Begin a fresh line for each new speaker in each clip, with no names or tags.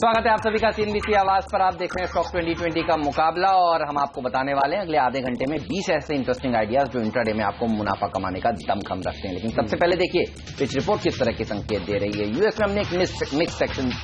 स्वागत है आप सभी का CNBC आवाज पर। आप देख रहे हैं स्टॉक 2020 का मुकाबला और हम आपको बताने वाले हैं अगले आधे घंटे में 20 ऐसे इंटरेस्टिंग आइडियाज जो इंट्राडे में आपको मुनाफा कमाने का दमखम रखते हैं। लेकिन सबसे पहले देखिए पिच रिपोर्ट किस तरह के संकेत दे रही है। यूएस में हमने एक मिक्स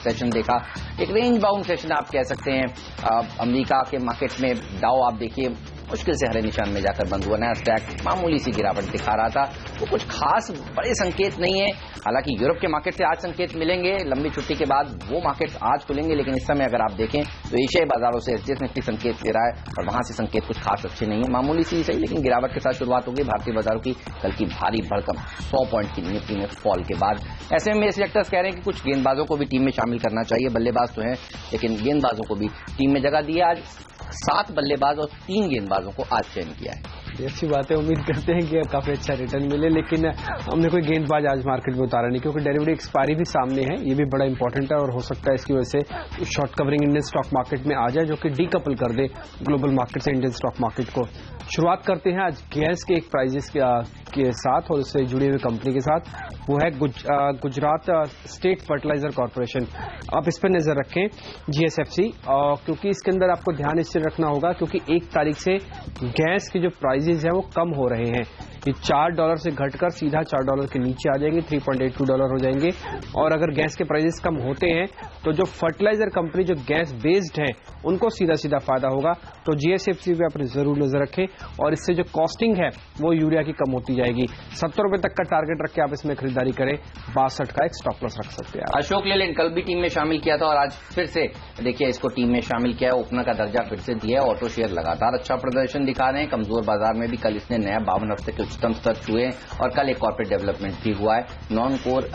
सेशन देखा, एक रेंज बाउंड सेशन आप कह सकते हैं। अमेरिका के मार्केट में डाउ आप देखिए मुश्किल से हरे निशान में जाकर बंद हुआ। नैस्डैक मामूली सी गिरावट दिखा रहा था, तो कुछ खास बड़े संकेत नहीं है। हालांकि यूरोप के मार्केट से आज संकेत मिलेंगे, लंबी छुट्टी के बाद वो मार्केट आज खुलेंगे, लेकिन इस समय अगर आप देखें तो एशियाई बाजारों से एसजीएक्स निफ्टी संकेत दे रहा है और वहां से संकेत कुछ खास अच्छे नहीं है। मामूली सी सही लेकिन गिरावट के साथ शुरुआत होगी भारतीय बाजारों की कल की भारी भड़कम 100 पॉइंट की निफ्टी में फॉल के बाद। ऐसे में सिलेक्टर्स कह रहे हैं कि कुछ गेंदबाजों को भी टीम में शामिल करना चाहिए। बल्लेबाज तो हैं लेकिन गेंदबाजों को भी टीम में जगह दी है। आज 7 बल्लेबाज और 3 गेंदबाजों को आज चयन किया है।
अच्छी बात है, उम्मीद करते हैं कि काफी अच्छा रिटर्न मिले, लेकिन हमने कोई गेंदबाज आज मार्केट में उतारा नहीं क्योंकि डेरिवेटिव एक्सपायरी भी सामने है। ये भी बड़ा इंपॉर्टेंट है और हो सकता है इसकी वजह से short covering Indian stock market में आ जाए जो कि डीकपल कर दे ग्लोबल मार्केट से इंडियन स्टॉक मार्केट को। शुरुआत करते हैं आज गैस के एक प्राइजेस के साथ और उससे जुड़ी हुई कंपनी के साथ, वो है गुजरात स्टेट फर्टिलाइजर कॉर्पोरेशन। आप इस पर नजर रखें GSFC, क्योंकि इसके अंदर आपको ध्यान इससे रखना होगा क्योंकि 1 तारीख से गैस के जो प्राइजेस हैं वो कम हो रहे हैं। ये $4 से घटकर सीधा $4 के नीचे आ जाएंगे, $3.82 हो जाएंगे। और अगर गैस के प्राइजेस कम होते हैं तो जो फर्टिलाइजर कंपनी जो गैस बेस्ड है उनको सीधा सीधा फायदा होगा। तो GSFC पे आप जरूर नजर रखें और इससे जो कॉस्टिंग है वो यूरिया की कम होती जाएगी। 70 रुपए तक का टारगेट रख के आप इसमें खरीदारी करें, 62 का एक स्टॉप लॉस रख सकते हैं।
अशोक लेलैंड कल भी टीम में शामिल किया था और आज फिर से देखिए इसको टीम में शामिल किया है। ओपनर का दर्जा फिर से दिया है। ऑटो शेयर लगातार अच्छा प्रदर्शन दिखा रहे हैं। कमजोर बाजार में भी कल इसने नया 52 हफ्ते के उच्चतम स्तर छुए और कल एक कॉर्पोरेट डेवलपमेंट भी हुआ है। नॉन कोर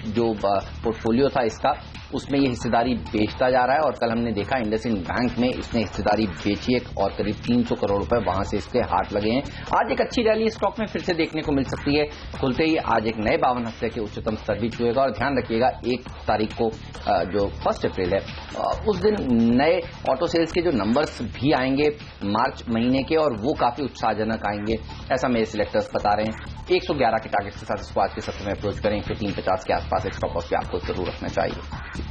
जो पोर्टफोलियो था इसका उसमें ये हिस्सेदारी बेचता जा रहा है और कल हमने देखा इंडसइंड बैंक में इसने हिस्सेदारी बेची है और करीब 300 करोड़ रुपए वहां से इसके हाथ लगे हैं। आज एक अच्छी रैली स्टॉक में फिर से देखने को मिल सकती है। खुलते ही आज एक नए 52 हफ्ते के उच्चतम स्तर भी छुएगा और ध्यान रखिएगा 1 तारीख को जो 1 अप्रैल है उस दिन नए ऑटो सेल्स के जो नंबर्स भी आएंगे मार्च महीने के और वो काफी उत्साहजनक आएंगे, ऐसा मेरे सिलेक्टर्स बता रहे हैं। 111 के टारगेट के साथ इसको आज के सत्र में अप्रोच करें। 103.50 के आसपास एक स्टॉप लॉस पे आपको जरूर रखना चाहिए।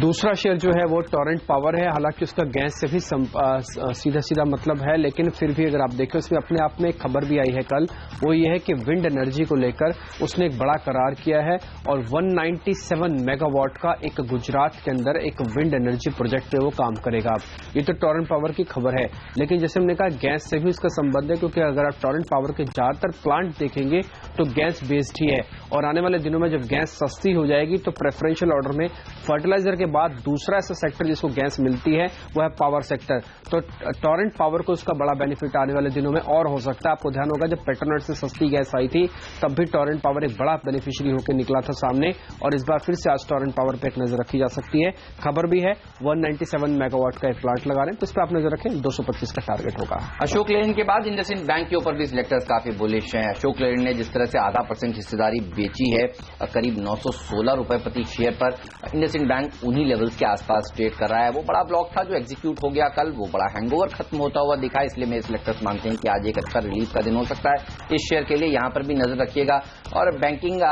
दूसरा शेयर जो है वो टोरेंट पावर है। हालांकि उसका गैस से भी सीधा सीधा मतलब है, लेकिन फिर भी अगर आप देखें उसमें अपने आप में एक खबर भी आई है कल, वो ये है कि विंड एनर्जी को लेकर उसने एक बड़ा करार किया है और 197 मेगावाट का एक गुजरात के अंदर एक विंड एनर्जी प्रोजेक्ट पे वो काम करेगा। ये तो टोरेंट पावर की खबर है, लेकिन जैसे हमने कहा गैस से भी उसका संबंध है क्योंकि अगर आप टोरेंट पावर के ज्यादातर प्लांट देखेंगे तो गैस बेस्ड ही है और आने वाले दिनों में जब गैस सस्ती हो जाएगी तो प्रेफरेंशियल ऑर्डर में फर्टिलाइजर के बाद दूसरा ऐसा सेक्टर जिसको गैस मिलती है वो है पावर सेक्टर। तो टोरेंट पावर को उसका बड़ा बेनिफिट आने वाले दिनों में और हो सकता है। आपको ध्यान होगा जब पेट्रोनेट से सस्ती गैस आई थी तब भी टोरेंट पावर एक बड़ा बेनिफिशियरी होकर निकला था सामने और इस बार फिर से आज टोरेंट पावर पे एक नजर रखी जा सकती है। खबर भी है 197 मेगावाट का एक प्लांट लगा रहे हैं, तो इस पर आप नजर रखें। 225 का टारगेट होगा।
अशोक लेलैंड के बाद इंडसइंड बैंक के ऊपर भी सिलेक्टर्स काफी बुलिश हैं। अशोक लेलैंड ने जिस तरह से 0.5% हिस्सेदारी बेची है करीब 916 रुपए प्रति शेयर पर, इंडसइंड बैंक उन्हीं लेवल्स के आसपास ट्रेड कर रहा है। वो बड़ा ब्लॉक था जो एग्जीक्यूट हो गया कल, वो बड़ा हैंगओवर खत्म होता हुआ दिखा, इसलिए मेरे सिलेक्टर्स मानते हैं कि आज एक अच्छा रिलीफ का दिन हो सकता है इस शेयर के लिए। यहां पर भी नजर रखिएगा और बैंकिंग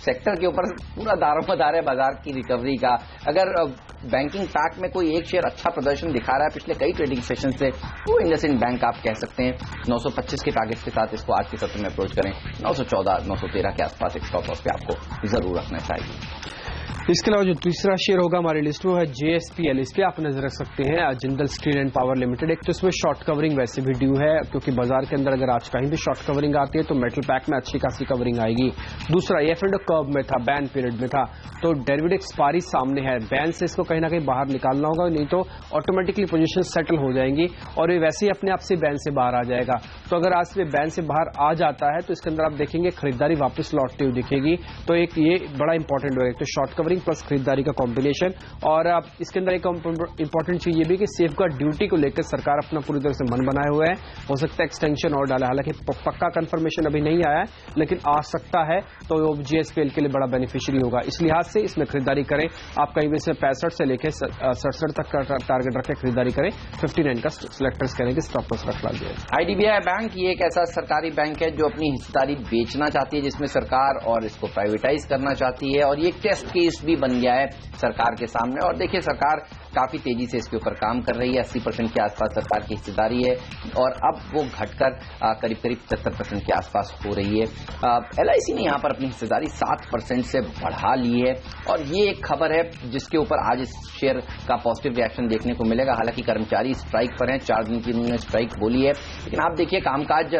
सेक्टर के ऊपर पूरा दारोमदार है बाजार की रिकवरी का। अगर बैंकिंग पैक में कोई एक शेयर अच्छा प्रदर्शन दिखा रहा है पिछले कई ट्रेडिंग सेशन से, वो इंडसइंड बैंक आप कह सकते हैं। 925 के टारगेट के साथ इसको आज के सत्र में अप्रोच करें। 914 913 के आसपास एक स्टॉप लॉस पे आपको जरूर रखना चाहिए।
इसके अलावा जो तीसरा शेयर होगा हमारी लिस्ट में है JSPL। इस पे आप नजर रख सकते हैं Jindal steel and power limited. एक तो इसमें शॉर्ट कवरिंग वैसे भी ड्यू है क्योंकि बाजार के अंदर अगर आज कहीं भी शॉर्ट कवरिंग आती है तो मेटल पैक में अच्छी खासी कवरिंग आएगी। दूसरा F&O कर्व में था, बैन पीरियड में था, तो डेरिवेटिव एक्सपायरी सामने है। बैन से इसको कहीं ना कहीं बाहर निकालना होगा, नहीं तो ऑटोमेटिकली पोजीशन सेटल हो जाएंगी और ये वैसे ही अपने आप से बैन से बाहर आ जाएगा। तो अगर आज से बैन से बाहर आ जाता है तो इसके अंदर आप देखेंगे खरीदारी वापस लौटती हुई दिखेगी। तो एक ये बड़ा इंपॉर्टेंट होगा, तो शॉर्ट कवरिंग प्लस खरीदारी का कॉम्बिनेशन। और इसके अंदर एक इंपॉर्टेंट चीज ये भी कि सेफगार्ड ड्यूटी को लेकर सरकार अपना पूरी तरह से मन बनाए हुए है। हो सकता है एक्सटेंशन और डाला, हालांकि पक्का कंफर्मेशन अभी नहीं आया है लेकिन आ सकता है, तो GSPL के लिए बड़ा बेनिफिशियरी होगा। इस लिहाज से इसमें खरीदारी करें। आप कहीं भी से 65 से लेकर 67 तक का टारगेट रखें, खरीदारी करें। 59 का सिलेक्टर्स करें कि स्टॉप लॉस रख लीजिए।
IDBI बैंक ये एक ऐसा सरकारी बैंक है जो अपनी हिस्सेदारी बेचना चाहती है, जिसमें सरकार और इसको प्राइवेटाइज करना चाहती है और ये टेस्ट केस केस भी बन गया है सरकार के सामने। और देखिए सरकार काफी तेजी से इसके ऊपर काम कर रही है। 80% के आसपास सरकार की हिस्सेदारी है और अब वो घटकर करीब करीब 70% के आसपास हो रही है। LIC ने यहां पर अपनी हिस्सेदारी 7% से बढ़ा ली है और ये एक खबर है जिसके ऊपर आज इस शेयर का पॉजिटिव रिएक्शन देखने को मिलेगा। हालांकि कर्मचारी स्ट्राइक पर हैं, 4 दिन की उन्होंने स्ट्राइक बोली है, लेकिन आप देखिए कामकाज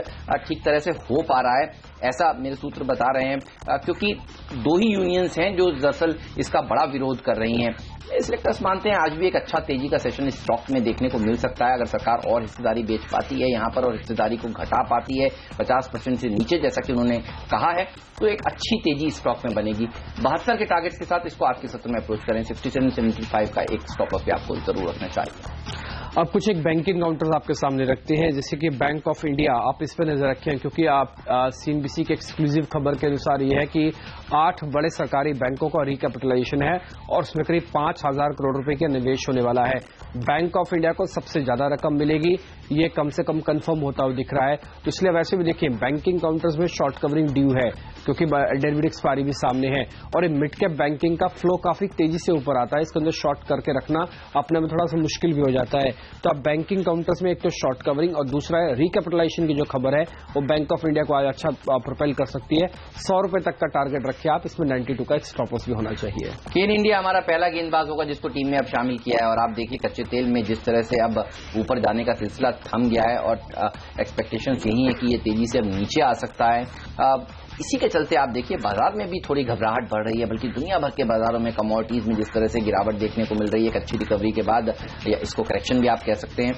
ठीक तरह से हो पा रहा है, ऐसा मेरे सूत्र बता रहे हैं, क्योंकि 2 ही यूनियंस हैं जो दरअसल इसका बड़ा विरोध कर रही हैं। सिलेक्टर्स मानते हैं आज भी एक अच्छा तेजी का सेशन इस स्टॉक में देखने को मिल सकता है अगर सरकार और हिस्सेदारी बेच पाती है यहां पर और हिस्सेदारी को घटा पाती है 50% से नीचे, जैसा कि उन्होंने कहा है, तो एक अच्छी तेजी स्टॉक में बनेगी। 72 के टारगेट्स के साथ इसको आज के सत्र में अप्रोच करें। 67-75 का एक स्टॉप लॉस भी आपको जरूर रखना चाहिए।
अब कुछ एक बैंकिंग काउंटर्स आपके सामने रखते हैं, जैसे कि बैंक ऑफ इंडिया, आप इस पर नजर रखें क्योंकि आप CNBC के एक्सक्लूसिव खबर के अनुसार ये है कि 8 बड़े सरकारी बैंकों का रिकैपिटलाइजेशन है और उसमें करीब 5,000 करोड़ रुपए का निवेश होने वाला है। बैंक ऑफ इंडिया को सबसे ज्यादा रकम मिलेगी, ये कम से कम कंफर्म होता हुआ दिख रहा है। तो इसलिए वैसे भी देखिए बैंकिंग काउंटर्स में शॉर्ट कवरिंग ड्यू है क्योंकि डेरिवेटिव एक्सपायरी भी सामने है और ये मिड कैप बैंकिंग का फ्लो काफी तेजी से ऊपर आता है, इसके अंदर शॉर्ट करके रखना अपने में थोड़ा सा मुश्किल भी हो जाता है। तो अब बैंकिंग काउंटर्स में एक तो शॉर्ट कवरिंग और दूसरा है रिकैपिटलाइजेशन की जो खबर है वो बैंक ऑफ इंडिया को आज अच्छा प्रोपेल कर सकती है। 100 रुपए तक का टारगेट रखिए आप, इसमें 92 का एक स्टॉप लॉस भी होना चाहिए।
केन इंडिया हमारा पहला गेंदबाज होगा जिसको टीम में अब शामिल किया है और आप देखिए कच्चे तेल में जिस तरह से अब ऊपर जाने का सिलसिला थम गया है और एक्सपेक्टेशन यही है कि ये तेजी से अब नीचे आ सकता है। इसी के चलते आप देखिए बाजार में भी थोड़ी घबराहट बढ़ रही है, बल्कि दुनिया भर के बाजारों में कमोडिटीज में जिस तरह से गिरावट देखने को मिल रही है एक अच्छी रिकवरी के बाद, या इसको करेक्शन भी आप कह सकते हैं,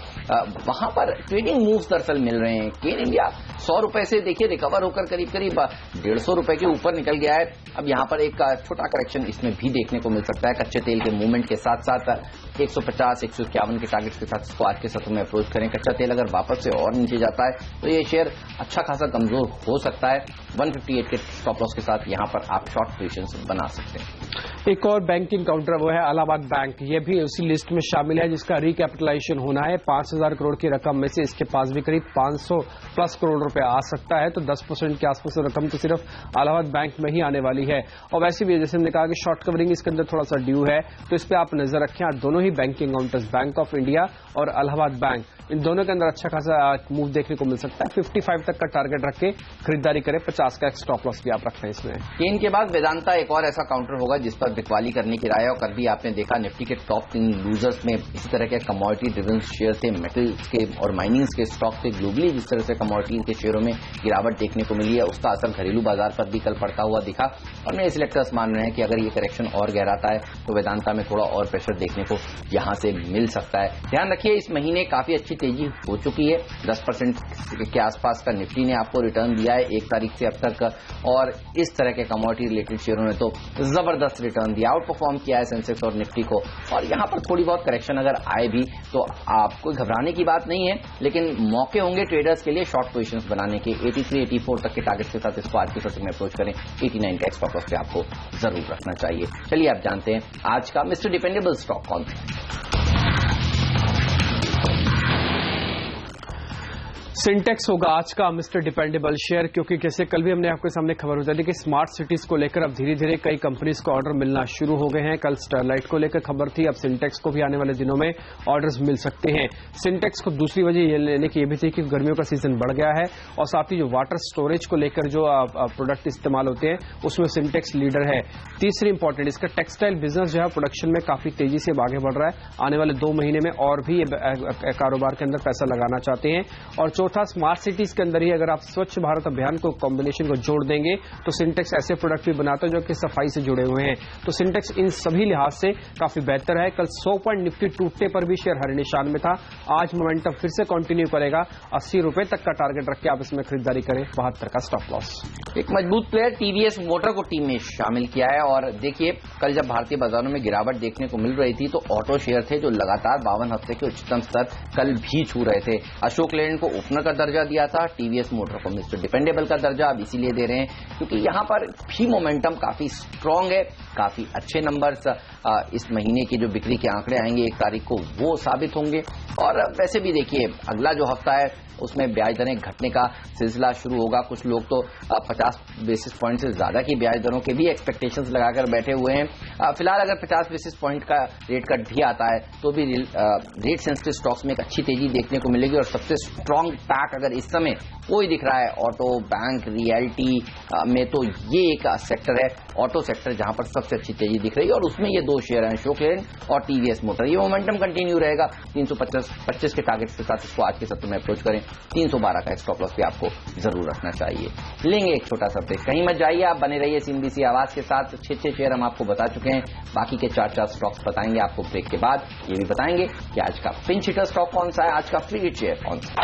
वहां पर ट्रेडिंग मूव्स दरअसल मिल रहे हैं। केन इंडिया 100 रुपए से देखिए रिकवर होकर करीब करीब 150 रुपए के ऊपर निकल गया है। अब यहां पर एक छोटा करेक्शन इसमें भी देखने को मिल सकता है कच्चे तेल के मूवमेंट के साथ साथ। 150-151 के टारगेट के साथ इसको आज के सत्र में अप्रोच करें। कच्चा तेल अगर वापस से और नीचे जाता है तो ये शेयर अच्छा खासा कमजोर हो सकता है। 158 के स्टॉप लॉस के साथ यहां पर आप शॉर्ट पोजीशंस बना सकते हैं।
एक और बैंकिंग काउंटर वो है इलाहाबाद बैंक, ये भी उसी लिस्ट में शामिल है जिसका रिकैपिटलाइजेशन होना है। 5,000 करोड़ की रकम में से इसके पास भी करीब 500 प्लस करोड़ रुपए आ सकता है, तो 10% के आसपास रकम तो सिर्फ इलाहाबाद बैंक में ही आने वाली है। और वैसे भी जैसे हमने कहा कि शॉर्ट कवरिंग इसके अंदर थोड़ा सा ड्यू है, तो इस पर आप नजर रखें। दोनों ही banking counters bank of India और इलाहाबाद बैंक, इन दोनों के अंदर अच्छा खासा मूव देखने को मिल सकता है। 55 तक का टारगेट रख के खरीदारी करें, 50 का एक स्टॉप लॉस भी आप रख लें इसमें।
केन के बाद वेदांता एक और ऐसा काउंटर होगा जिस पर बिकवाली करने की राय है और कल भी आपने देखा निफ्टी के टॉप 3 लूजर्स में इसी तरह के कमोडिटी ड्रिवन शेयर थे, मेटल्स के और माइनिंग्स के स्टॉक थे। ग्लोबली जिस तरह से कमोडिटी के शेयरों में गिरावट देखने को मिली है उसका असर घरेलू बाजार पर भी कल पड़ता हुआ दिखा और मेरे सिलेक्टर्स मान रहे हैं कि अगर ये करेक्शन और गहराता है तो वेदांता में थोड़ा और प्रेशर देखने को यहां से मिल सकता है। ध्यान रखिए इस महीने काफी अच्छी तेजी हो चुकी है, 10% के आसपास का निफ्टी ने आपको रिटर्न दिया है 1 तारीख से अब तक और इस तरह के कमोडिटी रिलेटेड शेयरों ने तो जबरदस्त रिटर्न दिया, आउट परफॉर्म किया है सेंसेक्स और निफ्टी को। और यहां पर थोड़ी बहुत करेक्शन अगर आए भी तो आपको घबराने की बात नहीं है, लेकिन मौके होंगे ट्रेडर्स के लिए शॉर्ट पोजीशंस बनाने के। 83-84 तक के टारगेट के साथ इसको आज के सत्र में अप्रोच करें। 89 का स्टॉप लॉस पे आपको जरूर रखना चाहिए। चलिए आप जानते हैं आज का मिस्टर डिपेंडेबल स्टॉक कौन सा।
सिंटेक्स होगा आज का मिस्टर डिपेंडेबल शेयर, क्योंकि जैसे कल भी हमने आपके सामने खबर बताई थी कि स्मार्ट सिटीज को लेकर अब धीरे धीरे कई कंपनीज को ऑर्डर मिलना शुरू हो गए हैं। कल स्टरलाइट को लेकर खबर थी, अब सिंटेक्स को भी आने वाले दिनों में ऑर्डर्स मिल सकते हैं। सिंटेक्स को दूसरी वजह ये लेने की ये भी थी कि गर्मियों का सीजन बढ़ गया है और साथ ही जो वाटर स्टोरेज को लेकर जो प्रोडक्ट इस्तेमाल होते हैं उसमें सिंटेक्स लीडर है। तीसरी इंपॉर्टेंट, इसका टेक्सटाइल बिजनेस जो है प्रोडक्शन में काफी तेजी से आगे बढ़ रहा है, आने वाले 2 महीने में और भी कारोबार के अंदर पैसा लगाना चाहते हैं। और चौथा, स्मार्ट सिटीज के अंदर ही अगर आप स्वच्छ भारत अभियान को कॉम्बिनेशन को जोड़ देंगे तो सिंटेक्स ऐसे प्रोडक्ट भी बनाता है जो कि सफाई से जुड़े हुए हैं। तो सिंटेक्स इन सभी लिहाज से काफी बेहतर है। कल 100 पॉइंट निफ्टी टूटने पर भी शेयर हरे निशान में था, आज मोमेंटम फिर से कंटिन्यू करेगा। 80 रुपए तक का टारगेट रख के आप इसमें खरीदारी करें, 72 का स्टॉप लॉस।
एक मजबूत प्लेयर टीवीएस मोटर को टीम में शामिल किया है और देखिए कल जब भारतीय बाजारों में गिरावट देखने को मिल रही थी तो ऑटो शेयर थे जो लगातार 52 हफ्ते के उच्चतम स्तर कल भी छू रहे थे। अशोक लेलैंड को ओपनर का दर्जा दिया था, टीवीएस मोटर को मिस्टर डिपेंडेबल का दर्जा अब इसीलिए दे रहे हैं क्योंकि यहां पर भी मोमेंटम काफी स्ट्रांग है, काफी अच्छे नंबर्स इस महीने की जो बिक्री के आंकड़े आएंगे 1 तारीख को वो साबित होंगे। और वैसे भी देखिए अगला जो हफ्ता है उसमें ब्याज दरें घटने का सिलसिला शुरू होगा। कुछ लोग तो 50 बेसिस पॉइंट से ज्यादा की ब्याज दरों के भी एक्सपेक्टेशंस लगाकर बैठे हुए हैं। फिलहाल अगर 50 बेसिस पॉइंट का रेट कट भी आता है तो भी रेट सेंसिटिव स्टॉक्स में एक अच्छी तेजी देखने को मिलेगी। और सबसे स्ट्रांग पैक अगर इस समय कोई दिख रहा है ऑटो, बैंक, रियल्टी में तो ये एक सेक्टर है ऑटो सेक्टर जहां पर सबसे अच्छी तेजी दिख रही है। और उसमें ये 2 शेयर हैं, अशोक लेलैंड और टीवीएस मोटर। ये मोमेंटम कंटिन्यू रहेगा। 325 के टारगेट के साथ इसको आज के सत्र में अप्रोच करें। 312 का स्टॉप लॉस भी आपको जरूर रखना चाहिए। लेंगे एक छोटा सा ब्रेक, कहीं मत जाइए, आप बने रहिए सीएनबीसी आवाज के साथ। 6 शेयर हम आपको बता चुके हैं, बाकी के 4 स्टॉक्स बताएंगे आपको ब्रेक के बाद। ये भी बताएंगे कि आज का पिंच हिटर स्टॉक कौन सा है, आज का फ्री हिट शेयर कौन सा है।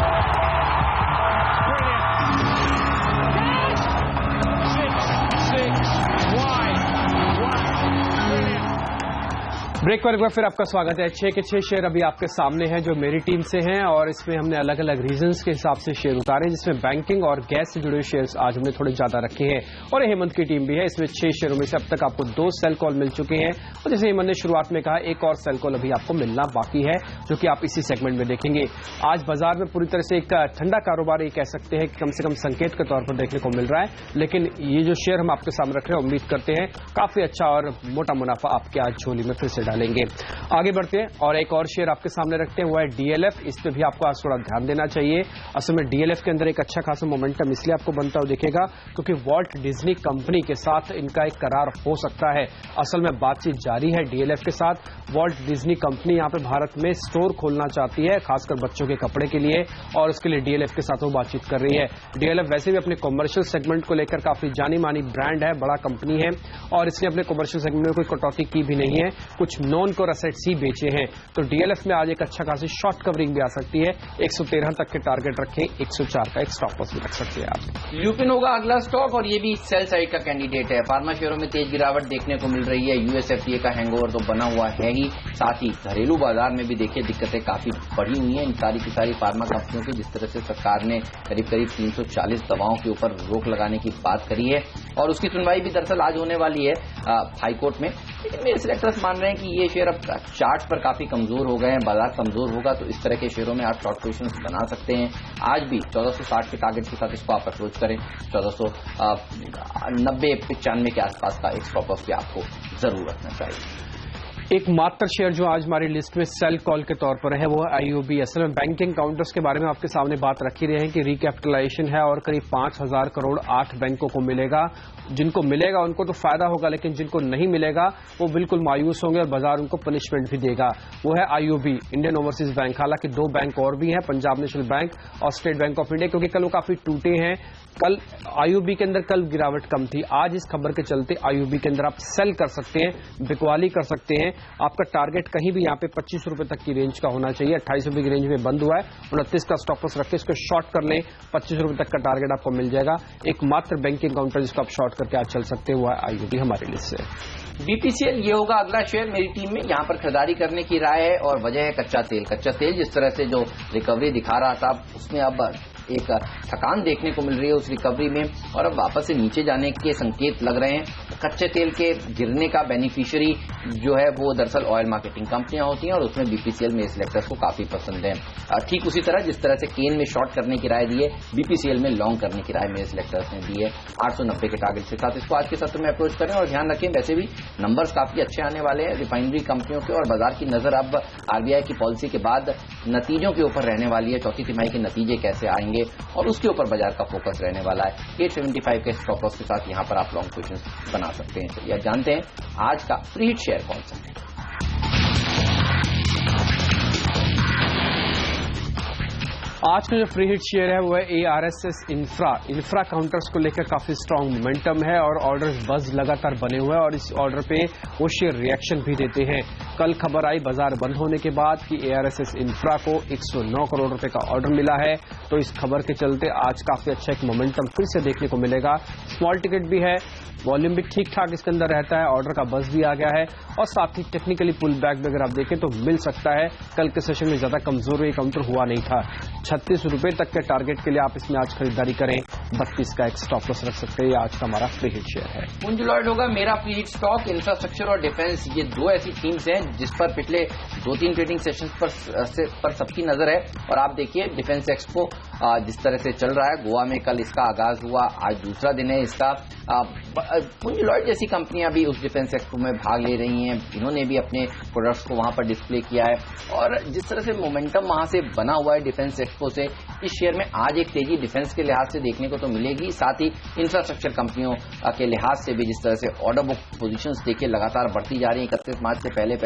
ब्रेक पर एक बार फिर आपका स्वागत है। 6 के 6 शेयर अभी आपके सामने हैं जो मेरी टीम से हैं और इसमें हमने अलग अलग रीजंस के हिसाब से शेयर उतारे, जिसमें बैंकिंग और गैस से जुड़े हुए शेयर्स आज हमने थोड़े ज्यादा रखे हैं। और हेमंत की टीम भी है, इसमें 6 शेयरों में से अब तक आपको 2 सेल कॉल मिल चुके हैं और जैसे हेमंत ने शुरुआत में कहा एक और सेल कॉल अभी आपको मिलना बाकी है जो कि आप इसी सेगमेंट में देखेंगे। आज बाजार में पूरी तरह से एक ठंडा कारोबार ये कह सकते हैं कि कम से कम संकेत के तौर पर देखने को मिल रहा है, लेकिन ये जो शेयर हम आपके सामने रख रहे हैं उम्मीद करते हैं काफी अच्छा और मोटा मुनाफा आपके आज झोली में फिर से डालेंगे। आगे बढ़ते हैं और एक और शेयर आपके सामने रखते हैं, वो है डीएलएफ। इस पे भी आपको आज थोड़ा ध्यान देना चाहिए। असल में डीएलएफ के अंदर एक अच्छा खासा मोमेंटम इसलिए आपको बनता हुआ दिखेगा क्योंकि वॉल्ट डिज्नी कंपनी के साथ इनका एक करार हो सकता है। असल में बातचीत जारी है डीएलएफ के साथ। वॉल्ट डिज्नी कंपनी यहां पे भारत में स्टोर खोलना चाहती है, खासकर बच्चों के कपड़े के लिए, और उसके लिए डीएलएफ के साथ वो बातचीत कर रही है। डीएलएफ वैसे भी अपने कमर्शियल सेगमेंट को लेकर काफी जानी मानी ब्रांड है, बड़ा कंपनी है और इसने अपने कमर्शियल सेगमेंट में कोई कटौती की भी नहीं है। कुछ नॉन कोर एसेट्स ही बेचे हैं, तो डीएलएफ में आज एक अच्छा खासी शॉर्ट कवरिंग भी आ सकती है। 113 तक के टारगेट रखें, 104 का एक स्टॉप लॉस भी रख सकते हैं आप।
ल्यूपिन होगा अगला स्टॉक और ये भी सेल साइड का कैंडिडेट है। फार्मा शेयरों में तेज गिरावट देखने को मिल रही है। यूएसएफडीए का हैंगओवर तो बना हुआ है ही, साथ ही घरेलू बाजार में भी देखिए दिक्कतें काफी बढ़ी हुई हैं इन सारी की सारी फार्मा कंपनियों की। जिस तरह से सरकार ने करीब 340 दवाओं के ऊपर रोक लगाने की बात करी है और उसकी सुनवाई भी दरअसल आज होने वाली है हाईकोर्ट में। लेकिन मेरे सिलेक्टर्स मान रहे हैं कि ये शेयर अब चार्ट पर काफी कमजोर हो गए हैं, बाजार कमजोर होगा तो इस तरह के शेयरों में आप शॉर्ट पोजीशंस बना सकते हैं। आज भी 1460 के टारगेट के साथ इसको आप अप्रोच करें। 1490-95 के आसपास का एक स्टॉप लॉस भी आपको जरूर रखना चाहिए।
एक मात्र शेयर जो आज हमारी लिस्ट में सेल कॉल के तौर पर है वो है आईओबी। असल में बैंकिंग काउंटर्स के बारे में आपके सामने बात रखी रहे हैं कि रिकैपिटलाइजेशन है और करीब 5000 करोड़ 8 बैंकों को मिलेगा। जिनको मिलेगा उनको तो फायदा होगा, लेकिन जिनको नहीं मिलेगा वो बिल्कुल मायूस होंगे और बाजार उनको पनिशमेंट भी देगा। वो है आईओबी, इंडियन ओवरसीज बैंक। हालांकि 2 बैंक और भी हैं, पंजाब नेशनल बैंक और स्टेट बैंक ऑफ इंडिया, क्योंकि कल वो काफी टूटे हैं। कल आईओबी के अंदर कल गिरावट कम थी, आज इस खबर के चलते आईओबी के अंदर आप सेल कर सकते हैं, बिकवाली कर सकते हैं। आपका टारगेट कहीं भी यहाँ पे 25 रुपए तक की रेंज का होना चाहिए। 28 रुपए की रेंज में बंद हुआ है, 29 का स्टॉप लॉस रख के इसको शॉर्ट कर लें, 25 रुपए तक का टारगेट आपको मिल जाएगा। एकमात्र बैंकिंग काउंटर जिसको आप शॉर्ट करके आज चल सकते हैं वो है आईओबी हमारी लिस्ट से।
बीपीसीएल ये होगा अगला शेयर मेरी टीम में। यहाँ पर खरीदारी करने की राय है और वजह है कच्चा तेल। कच्चा तेल जिस तरह से जो रिकवरी दिखा रहा था उसमें अब एक थकान देखने को मिल रही है उस रिकवरी में और अब वापस से नीचे जाने के संकेत लग रहे हैं। कच्चे तेल के गिरने का बेनिफिशियरी जो है वो दरअसल ऑयल मार्केटिंग कंपनियां होती हैं और उसमें बीपीसीएल में सिलेक्टर्स को काफी पसंद है। ठीक उसी तरह जिस तरह से केन में शॉर्ट करने की राय दी है, बीपीसीएल में लॉन्ग करने की राय मेरे सिलेक्टर्स ने दी है। 890 के टारगेट के साथ इसको आज के सत्र में अप्रोच करें और ध्यान रखें वैसे भी नंबर्स काफी अच्छे आने वाले हैं रिफाइनरी कंपनियों के और बाजार की नजर अब आरबीआई की पॉलिसी के बाद नतीजों के ऊपर रहने वाली है। चौथी तिमाही के नतीजे कैसे आएंगे और उसके ऊपर बाजार का फोकस रहने वाला है। 875 के स्टॉप लॉस के साथ यहां पर आप लॉन्ग पोजीशन बना सकते हैं। चलिए जानते हैं आज का फ्री हिट शेयर कौन सा है।
आज का जो फ्री हिट शेयर है वो है एआरएसएस इंफ्रा काउंटर्स को लेकर काफी स्ट्रांग मोमेंटम है और ऑर्डर्स बज लगातार बने हुए हैं और इस ऑर्डर पे वो शेयर रिएक्शन भी देते हैं। कल खबर आई बाजार बंद होने के बाद कि एआरएसएस इंफ्रा को 109 करोड़ रुपए का ऑर्डर मिला है, तो इस खबर के चलते आज काफी अच्छा एक मोमेंटम फिर से देखने को मिलेगा। स्मॉल टिकट भी है, वॉल्यूम भी ठीक ठाक इसके अंदर रहता है, ऑर्डर का बस भी आ गया है और साथ ही टेक्निकली पुल बैक भी अगर आप देखें तो मिल सकता है। कल के सेशन में ज्यादा कमजोर ये काउंटर हुआ नहीं था। 36 रुपए तक के टारगेट के लिए आप इसमें आज खरीदारी करें। 32 का एक स्टॉप लॉस रख सकते हैं। ये आज का हमारा फ्री हिट शेयर है।
पुंज लॉयड होगा मेरा फ्री हिट स्टॉक। इंफ्रास्ट्रक्चर और डिफेंस, ये दो ऐसी थीम्स हैं जिस पर पिछले 2-3 ट्रेडिंग सेशंस पर सबकी नजर है। और आप देखिए डिफेंस एक्सपो जिस तरह से चल रहा है, गोवा में कल इसका आगाज हुआ, आज दूसरा दिन है इसका। पुंज लॉयड जैसी कंपनियां भी उस डिफेंस एक्सपो में भाग ले रही हैं, इन्होंने भी अपने प्रोडक्ट्स को वहां पर डिस्प्ले किया है। और जिस तरह से मोमेंटम वहां से बना हुआ है डिफेंस एक्सपो से, इस शेयर में आज एक तेजी डिफेंस के लिहाज से देखने को तो मिलेगी, साथ ही इंफ्रास्ट्रक्चर कंपनियों के लिहाज से भी जिस तरह से ऑर्डर बुक पोजीशंस देखिए लगातार बढ़ती जा रही है। 31 मार्च से पहले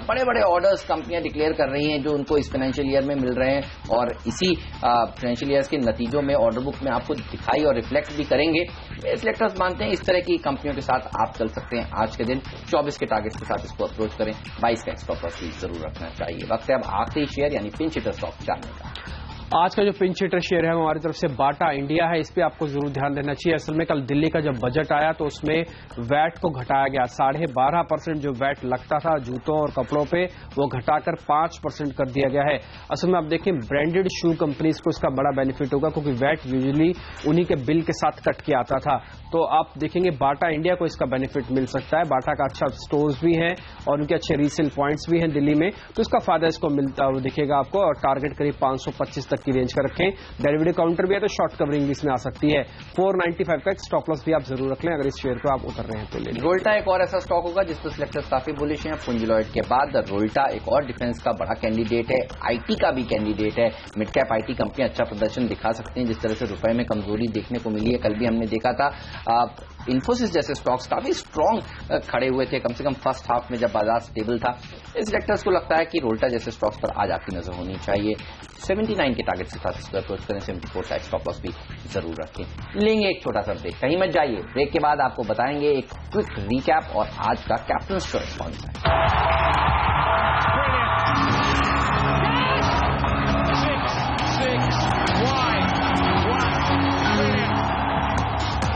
बड़े बड़े ऑर्डर्स कंपनियां डिक्लेयर कर रही हैं जो उनको इस फाइनेंशियल ईयर में मिल रहे हैं, और इसी फाइनेंशियल ईयर के नतीजों में ऑर्डर बुक में आपको दिखाई और रिफ्लेक्ट भी करेंगे। सिलेक्टर्स मानते हैं इस तरह की कंपनियों के साथ आप चल सकते हैं। आज के दिन 24 के टारगेट के साथ इसको अप्रोच करें, 22 का स्टॉप लॉस भी जरूर रखना चाहिए। वक्त है अब आखिरी शेयर यानी पिंच हिटर स्टॉक जानने का।
आज का जो पिंच हिटर शेयर है हमारी तरफ से बाटा इंडिया है। इस पे आपको जरूर ध्यान देना चाहिए। असल में कल दिल्ली का जब बजट आया तो उसमें वैट को घटाया गया। 12.5% जो वैट लगता था जूतों और कपड़ों पे, वो घटाकर 5% कर दिया गया है। असल में आप देखें ब्रांडेड शू कंपनीज को इसका बड़ा बेनिफिट होगा, क्योंकि वैट यूजुअली उन्हीं के बिल के साथ कट के आता था। तो आप देखेंगे बाटा इंडिया को इसका बेनिफिट मिल सकता है। बाटा का अच्छा स्टोर्स भी हैं और उनके अच्छे रीसेल पॉइंट्स भी हैं दिल्ली में, तो इसका फायदा इसको मिलता हुआ दिखेगा आपको। और टारगेट करीब 525 तक की रेंज का रखें। डेरिवेटिव काउंटर भी है तो शॉर्ट कवरिंग भी इसमें आ सकती है। 495 का एक स्टॉप लॉस भी आप जरूर रख लें अगर इस शेयर को आप उतर रहे हैं तो ले लें।
रोल्टा एक और ऐसा स्टॉक होगा जिस पर सिलेक्टर्स काफी बुलिश हैं। पुंज लॉयड के बाद रोल्टा एक और डिफेंस का बड़ा कैंडिडेट है, आईटी का भी कैंडिडेट है। मिड कैप आईटी कंपनी अच्छा प्रदर्शन दिखा सकते हैं। जिस तरह से रुपए में कमजोरी देखने को मिली है, कल भी हमने देखा था इन्फोसिस जैसे स्टॉक्स काफी स्ट्रांग खड़े हुए थे, कम से कम फर्स्ट हाफ में जब बाजार स्टेबल था। इस सेक्टर्स को लगता है कि रोल्टा जैसे स्टॉक्स पर आज आपकी नजर होनी चाहिए। 79 के टारगेट के साथ इसको अप्रोच करें, 74 का स्टॉप लॉस भी जरूर रखें। लेंगे एक छोटा सा ब्रेक, कहीं मत जाइए। ब्रेक के बाद आपको बताएंगे एक क्विक रीकैप और आज का कैप्टन चॉइस कौन सा है।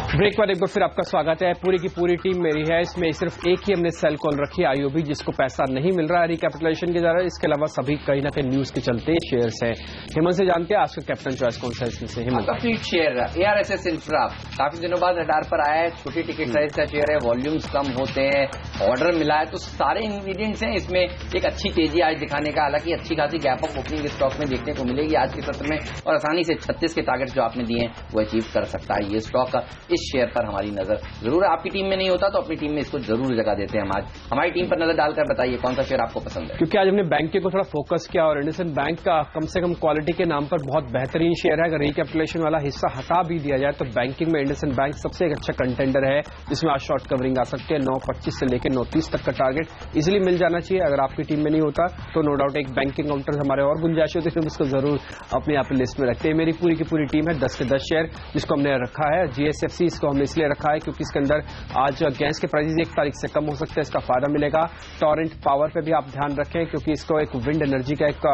ब्रेक पर एक बार फिर आपका स्वागत है। पूरी की पूरी टीम मेरी है, इसमें सिर्फ एक ही हमने सेल कॉल रखी है आईओबी, जिसको पैसा नहीं मिल रहा है रिकैपिटलाइजेशन के द्वारा। इसके अलावा सभी कहीं ना कहीं न्यूज के चलते शेयर्स हैं। हेमंत से जानते हैं आज का कैप्टन चॉइस कौन सा है इसमें से। Hemant
fleet share ARSS infra काफी दिनों बाद रडार पर आया है। छोटी टिकट साइज का शेयर है, वॉल्यूम्स कम होते हैं, ऑर्डर मिला है, तो सारे इंग्रेडिएंट्स हैं इसमें एक अच्छी तेजी आज दिखाने का। हालांकि अच्छी खासी गैप ऑफ ओपनिंग स्टॉक में देखने को मिलेगी आज के सत्र में, और आसानी से 36 के टारगेट जो आपने दिए हैं वो अचीव कर सकता है ये स्टॉक। इस शेयर पर हमारी नजर जरूर है। आपकी टीम में नहीं होता तो अपनी टीम में इसको जरूर जगह देते हैं हम। आज हमारी टीम पर नजर डालकर बताइए कौन सा शेयर आपको पसंद है।
क्योंकि आज हमने बैंकिंग को थोड़ा फोकस किया और इंडसइंड बैंक का कम से कम क्वालिटी के नाम पर बहुत बेहतरीन शेयर है। अगर रिकैपिटलाइजेशन वाला हिस्सा हटा भी दिया जाए तो बैंकिंग में इंडसइंड बैंक सबसे एक अच्छा कंटेंडर है, जिसमें आज शॉर्ट कवरिंग आ सकती है। 9.25 से लेकर 9.30 तक का टारगेट इजिली मिल जाना चाहिए। अगर आपकी टीम में नहीं होता तो नो डाउट एक बैंकिंग काउंटर हमारे और गुंजाइश होती है, हम इसको जरूर अपने यहाँ पे लिस्ट में रखते हैं। मेरी पूरी की पूरी टीम है 10 के 10 शेयर जिसको हमने रखा है। GSFC इसको हमने इसलिए रखा है क्योंकि इसके अंदर आज गैस के प्राइसेस 1 तारीख से कम हो सकते हैं, इसका फायदा मिलेगा। टॉरेंट पावर पे भी आप ध्यान रखें क्योंकि इसको एक विंड एनर्जी का एक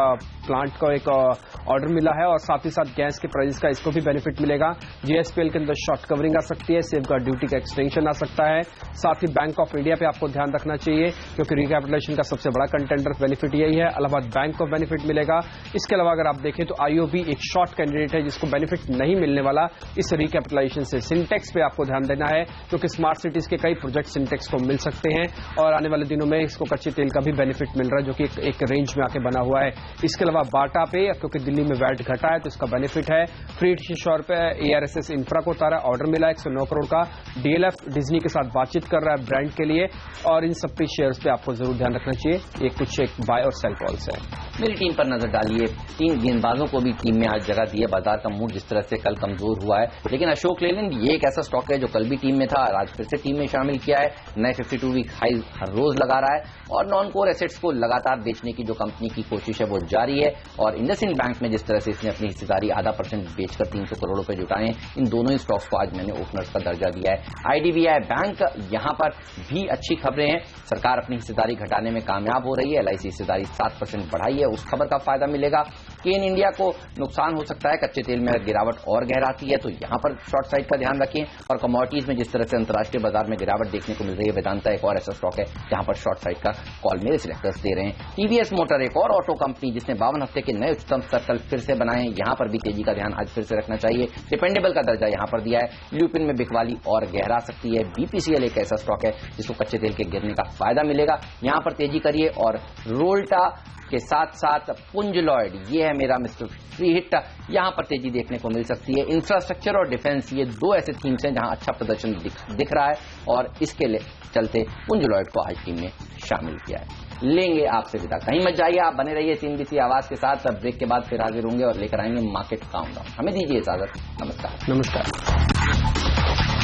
प्लांट का एक ऑर्डर मिला है और साथ ही साथ गैस के प्राइसेस का इसको भी बेनिफिट मिलेगा। GSPL के अंदर शॉर्ट कवरिंग आ सकती है, सेफ गार्ड ड्यूटी का एक्सटेंशन आ सकता है। साथ ही बैंक ऑफ इंडिया पे आपको ध्यान रखना चाहिए क्योंकि रिकैपिटलाइजेशन का सबसे बड़ा कंटेंडर बेनिफिट यही है। इलाहाबाद बैंक को बेनिफिट मिलेगा। इसके अलावा अगर आप देखें तो IOB एक शॉर्ट कैंडिडेट है जिसको बेनिफिट नहीं मिलने वाला इस रिकैपिटलाइजेशन से। सिंटेक्स पे आपको ध्यान देना है क्योंकि स्मार्ट सिटीज के कई प्रोजेक्ट सिंटेक्स को मिल सकते हैं और आने वाले दिनों में इसको कच्चे तेल का भी बेनिफिट मिल रहा है जो कि एक रेंज में आके बना हुआ है। इसके अलावा बाटा पे क्योंकि दिल्ली में वैट घटा है तो इसका बेनिफिट है। फ्रीट श्योर पे ARSS इंफ्रा को उतारा, ऑर्डर मिला 109 करोड़ का। DLF डिज्नी के साथ बातचीत कर रहा है ब्रांड के लिए, और इन सब शेयर्स पे आपको जरूर ध्यान रखना चाहिए। ये कुछ एक बाय और सेल कॉल्स है।
मेरी टीम पर नजर डालिए। 3 गेंदबाजों को भी टीम में आज जगह दी है। बाजार का मूड जिस तरह से कल कमजोर हुआ है, लेकिन अशोक लेलैंड ये एक ऐसा स्टॉक है जो कल भी टीम में था, आज फिर से टीम में शामिल किया है। नए 52 वीक हाई हर रोज लगा रहा है और नॉन कोर एसेट्स को लगातार बेचने की जो कंपनी की कोशिश है वो जारी है। और इंडसइंड बैंक में जिस तरह से इसने अपनी हिस्सेदारी आधा % बेचकर 300 करोड़ रुपए जुटाए हैं, इन दोनों ही स्टॉक्स को आज मैंने ओपनर्स का दर्जा दिया है। IDBI बैंक, यहां पर भी अच्छी खबरें हैं। सरकार अपनी हिस्सेदारी घटाने में कामयाब हो रही है। LIC हिस्सेदारी 7% बढ़ाई है, उस खबर का फायदा मिलेगा। केन इंडिया को नुकसान हो सकता है कच्चे तेल में गिरावट और गहराती है, तो यहां पर शॉर्ट साइड का ध्यान रखें। और कमोडिटीज में जिस तरह से अंतर्राष्ट्रीय बाजार में गिरावट देखने को मिल रही है, वेदांता एक और ऐसा स्टॉक है जहां पर शॉर्ट साइड का कॉल मेरे सिलेक्टर्स दे रहे हैं। टीवीएस मोटर एक और ऑटो कंपनी जिसने 52 हफ्ते के नए उच्चतम स्तर कल फिर से बनाए, यहां पर भी तेजी का ध्यान आज फिर से रखना चाहिए। डिपेंडेबल का दर्जा यहां पर दिया है। ल्यूपिन में बिकवाली और गहरा सकती है। बीपीसीएल एक ऐसा स्टॉक है जिसको कच्चे तेल के गिरने का फायदा मिलेगा, यहां पर तेजी करिए। और रोल्टा के साथ साथ पुंज लॉयड, ये है मेरा मिस्टर फ्री हिट, यहां पर तेजी देखने को मिल सकती है। इंफ्रास्ट्रक्चर और डिफेंस, ये दो ऐसे थीम्स हैं जहां अच्छा प्रदर्शन दिख रहा है और इसके चलते पुंज लॉयड को आज टीम में शामिल किया है। लेंगे आपसे विदा, कहीं मत जाइए, आप बने रहिए CNBC आवाज के साथ। ब्रेक के बाद फिर हाजिर होंगे और लेकर आएंगे मार्केट काउंटडाउन। हमें दीजिए इजाजत, नमस्कार।
नमस्कार।